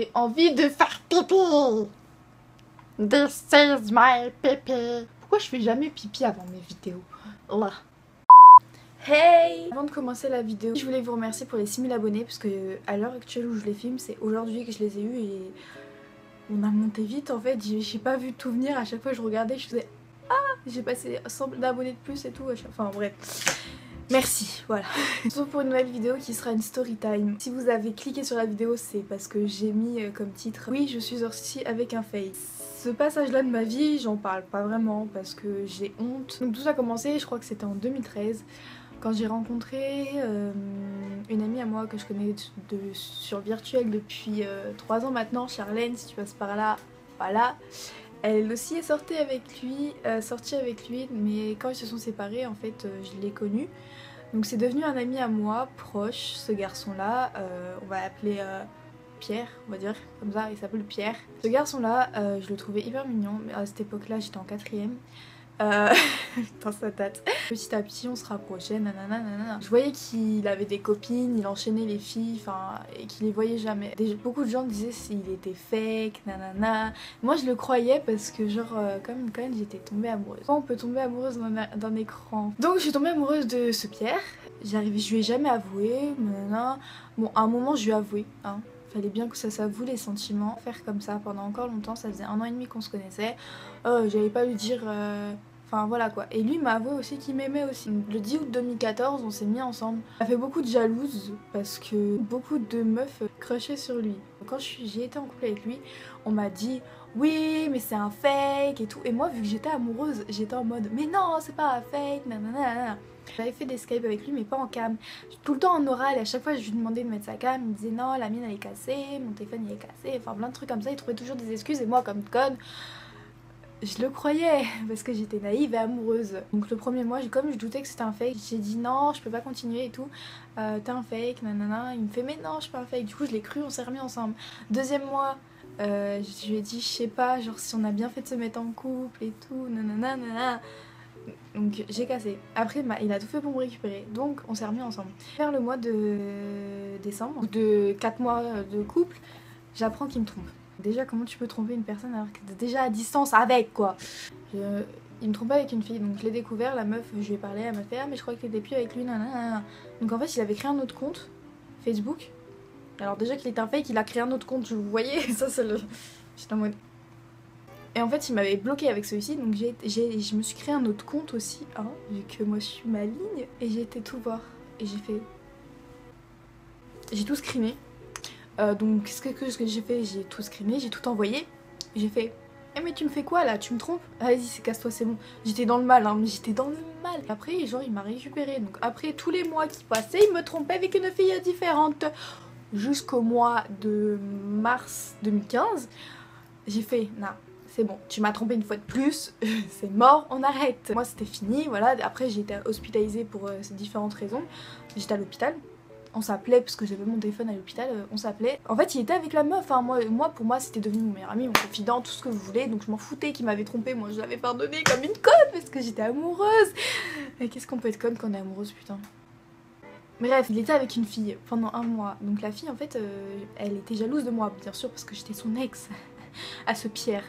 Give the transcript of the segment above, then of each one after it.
J'ai envie de faire pipi. This is my pipi. Pourquoi je fais jamais pipi avant mes vidéos? Là. Hey! Avant de commencer la vidéo, je voulais vous remercier pour les 6000 abonnés parce que à l'heure actuelle où je les filme, c'est aujourd'hui que je les ai eus et on a monté vite en fait. J'ai pas vu tout venir, à chaque fois je regardais, je faisais ah! J'ai passé 100 d'abonnés de plus et tout. Enfin bref. Merci, voilà. Sauf pour une nouvelle vidéo qui sera une story time. Si vous avez cliqué sur la vidéo, c'est parce que j'ai mis comme titre oui, je suis sortie avec un face. Ce passage là de ma vie, j'en parle pas vraiment parce que j'ai honte. Donc tout ça a commencé, je crois que c'était en 2013 quand j'ai rencontré une amie à moi que je connais sur virtuel depuis 3 ans maintenant, Charlène, si tu passes par là, voilà. Elle aussi est sortie avec lui, mais quand ils se sont séparés, en fait, je l'ai connu. Donc c'est devenu un ami à moi, proche, ce garçon-là, on va l'appeler Pierre, on va dire, comme ça, il s'appelle Pierre. Ce garçon-là, je le trouvais hyper mignon, mais à cette époque-là, j'étais en 4ème. Putain, ça date. Petit à petit, on se rapprochait, nanana, nanana. Je voyais qu'il avait des copines, il enchaînait les filles, enfin, et qu'il les voyait jamais. Beaucoup de gens disaient qu'il était fake, nanana. Moi, je le croyais parce que, genre, comme une conne, j'étais tombée amoureuse. Quand on peut tomber amoureuse d'un écran. Donc, je suis tombée amoureuse de ce Pierre. Je lui ai jamais avoué, nanana. Bon, à un moment, je lui ai avoué, hein. Fallait bien que ça s'avoue les sentiments. Faire comme ça pendant encore longtemps, ça faisait 1 an et demi qu'on se connaissait. J'allais pas lui dire... Enfin voilà quoi. Et lui m'a avoué aussi qu'il m'aimait aussi. Le 10 août 2014, on s'est mis ensemble. Ça fait beaucoup de jalouses parce que beaucoup de meufs crushaient sur lui. Quand j'ai été en couple avec lui, on m'a dit oui mais c'est un fake et tout. Et moi vu que j'étais amoureuse, j'étais en mode mais non c'est pas un fake, nanana. J'avais fait des Skype avec lui mais pas en cam. Tout le temps en oral et à chaque fois je lui demandais de mettre sa cam, il me disait non la mienne elle est cassée, mon téléphone il est cassé, enfin plein de trucs comme ça, il trouvait toujours des excuses et moi comme conne je le croyais parce que j'étais naïve et amoureuse. Donc le premier mois, comme je doutais que c'était un fake, j'ai dit non, je peux pas continuer et tout. T'es un fake, nanana. Il me fait mais non, je suis pas un fake. Du coup, je l'ai cru, on s'est remis ensemble. Deuxième mois, je lui ai dit, je sais pas, genre si on a bien fait de se mettre en couple et tout, nanana, nanana. Donc j'ai cassé. Après, il a tout fait pour me récupérer. Donc on s'est remis ensemble. Vers le mois de décembre, de 4 mois de couple, j'apprends qu'il me trompe. Déjà, comment tu peux tromper une personne alors que t'es déjà à distance avec quoi? Il me trompait avec une fille, donc je l'ai découvert, la meuf, je lui ai parlé, elle m'a fait ah mais je crois que t'étais plus avec lui, nanana. Donc en fait il avait créé un autre compte Facebook. Alors déjà qu'il était un fake, il a créé un autre compte, vous voyez, ça c'est le... J'étais en mode... Et en fait il m'avait bloqué avec celui-ci, donc je me suis créé un autre compte aussi, hein, vu que moi je suis maligne, et j'ai été tout voir. Et j'ai fait... J'ai tout screené. Donc ce que j'ai fait, j'ai tout screené, j'ai tout envoyé. J'ai fait eh mais tu me fais quoi là? Tu me trompes? Vas-y casse-toi c'est bon. J'étais dans le mal hein, mais j'étais dans le mal. Après genre il m'a récupéré. Donc après tous les mois qui passaient, il me trompait avec une fille différente. Jusqu'au mois de mars 2015, j'ai fait non, c'est bon, tu m'as trompé une fois de plus, c'est mort, on arrête. Moi c'était fini, voilà. Après j'ai été hospitalisée pour ces différentes raisons. J'étais à l'hôpital. On s'appelait parce que j'avais mon téléphone à l'hôpital, on s'appelait. En fait il était avec la meuf, hein. Moi pour moi c'était devenu mon meilleur ami, mon confident, tout ce que vous voulez. Donc je m'en foutais qu'il m'avait trompé, moi je l'avais pardonné comme une conne parce que j'étais amoureuse. Et qu'est-ce qu'on peut être conne quand on est amoureuse putain. Bref, il était avec une fille pendant 1 mois. Donc la fille en fait, elle était jalouse de moi bien sûr parce que j'étais son ex, à ce Pierre.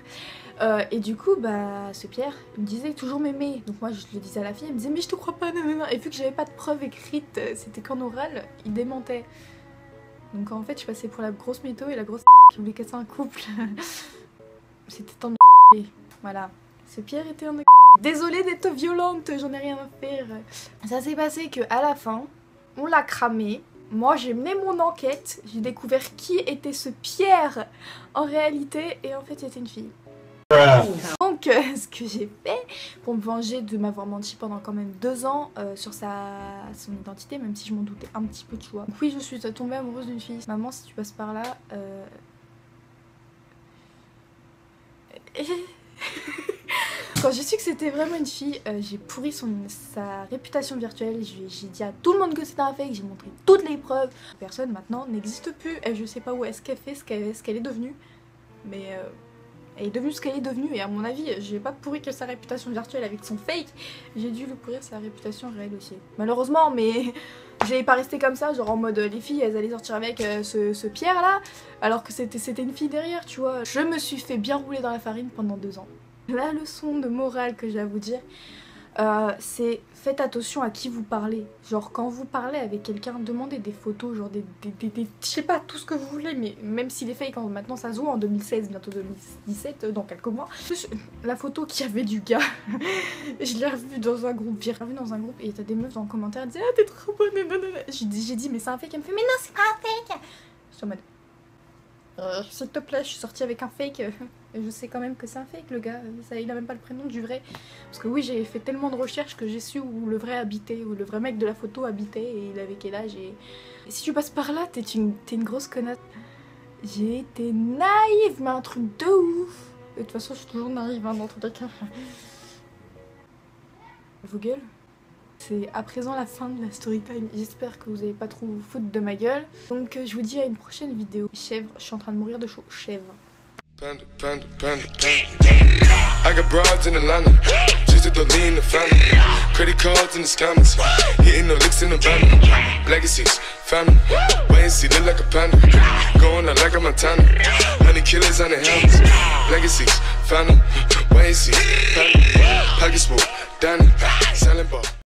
Et du coup bah ce Pierre il me disait toujours m'aimer, donc moi je le disais à la fille, elle me disait mais je te crois pas, nanana. Et vu que j'avais pas de preuves écrites, c'était qu'en oral, il démentait. Donc en fait je passais pour la grosse mytho et la grosse qui voulait casser un couple. C'était un voilà, ce Pierre était un désolée d'être violente, j'en ai rien à faire. Ça s'est passé que à la fin on l'a cramé. Moi j'ai mené mon enquête, j'ai découvert qui était ce Pierre en réalité et en fait c'était une fille. Donc ce que j'ai fait pour me venger de m'avoir menti pendant quand même 2 ans sur son identité, même si je m'en doutais un petit peu de choix. Donc oui je suis tombée amoureuse d'une fille. Maman si tu passes par là... Quand j'ai su que c'était vraiment une fille, j'ai pourri sa réputation virtuelle, j'ai dit à tout le monde que c'était un fake, j'ai montré toutes les preuves. Personne maintenant n'existe plus, je sais pas où est-ce qu'elle fait, ce qu'elle est devenue, mais... Elle est devenue ce qu'elle est devenue et à mon avis j'ai pas pourri que sa réputation virtuelle avec son fake, j'ai dû lui pourrir sa réputation réelle aussi. Malheureusement mais j'allais pas rester comme ça genre en mode les filles elles allaient sortir avec ce Pierre là alors que c'était une fille derrière tu vois. Je me suis fait bien rouler dans la farine pendant 2 ans. La leçon de morale que j'ai à vous dire c'est faites attention à qui vous parlez. Genre quand vous parlez avec quelqu'un, demandez des photos, genre des je sais pas, tout ce que vous voulez, mais même s'il est fake, maintenant ça se voit en 2016, bientôt 2017, dans quelques mois. La photo qu'il y avait du gars, je l'ai revue dans un groupe, et t'as des meufs dans le commentaire qui disaient ah t'es trop bonne, nanana. J'ai dit mais c'est un fake, elle me fait mais non c'est pas un fake. Je suis en mode s'il te plaît, je suis sortie avec un fake, et je sais quand même que c'est un fake le gars, il a même pas le prénom du vrai. Parce que oui, j'ai fait tellement de recherches que j'ai su où le vrai habitait, où le vrai mec de la photo habitait et il avait quel âge. Et si tu passes par là, t'es une grosse connasse. J'ai été naïve, mais un truc de ouf. Et de toute façon, je suis toujours naïve hein, dans tous les cas. Vos gueules. C'est à présent la fin de la story time. J'espère que vous n'allez pas trop vous foutre de ma gueule. Donc je vous dis à une prochaine vidéo. Chèvre, je suis en train de mourir de chaud. Chèvre. Panda, panda, panda, panda. I got broads in Atlanta, just to lean the family. Credit cards in the scammers, hitting the licks in the van. Legacies, family, wait and see, look like a panda. Going out like a Montana, honey killers on the helmets. Legacies, family, wait and see.